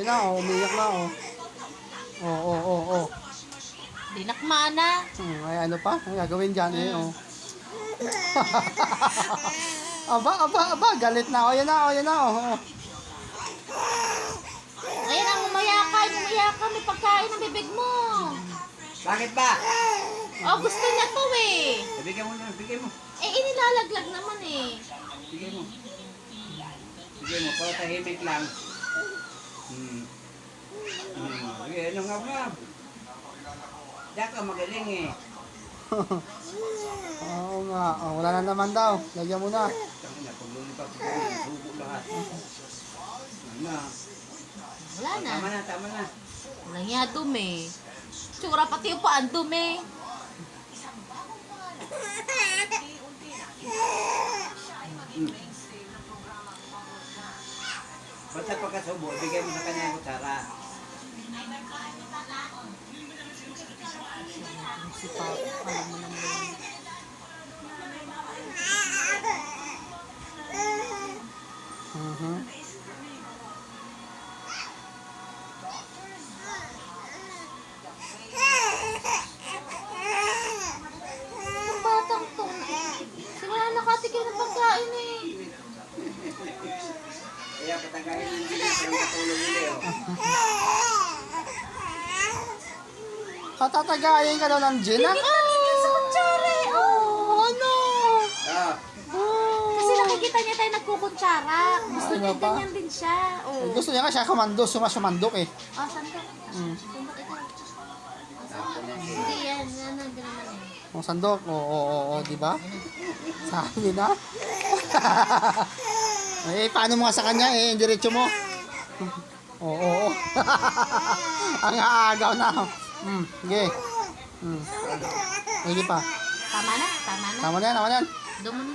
Ayun na, oh, umiyak na, oh. Oh. Dinakmana. Ay, ano pa? Ang gagawin dyan, eh, oh. Aba, galit na. Oh, yan na, oh. Ayan ang umayakan, may pagkain ng bibig mo. Bakit ba? Oh, gusto niya to eh. Bigyan mo na, bigyan mo. Eh, inilalaglag naman eh. Bigyan mo. Bigyan mo, para tahimik lang. Bigyan, ano nga. Diyan ka magaling eh. Oo nga. Oh, wala na naman daw. Lagyan mo na. Tangina, paglulipap ko, subo lahat. Ano? Wala na. Tama na. Wala nga dumi. Tsura pati yung paan dumi. Basta pagkasubo, bigyan mo sa kanya yung kutsara. Si Papa, alam mo naman yun. Ang batang to. Sila nakatikim ng pagkain eh. Kaya patanggalin yung bilis ng katulong nila. Katatagayin ka daw ng gin, ah? Tingin sa kutsara eh. Oh, ano? Ah, Kasi nakikita niya tayo nagkukutsara. Gusto niya Ano pa? ganyan din siya. Oh. Gusto niya nga siya kamando, sumasumandok, eh. Oh, sandok. Sandok ito. Hindi yan. Yan ang naman eh. Oh, sandok. Oo, di ba? Sabi na. Eh, paano mo nga sa kanya, eh, diretso mo. Oo. Ang aagaw na. Sige. Sige pa. Tama na. Tama na yan. Doon mo na.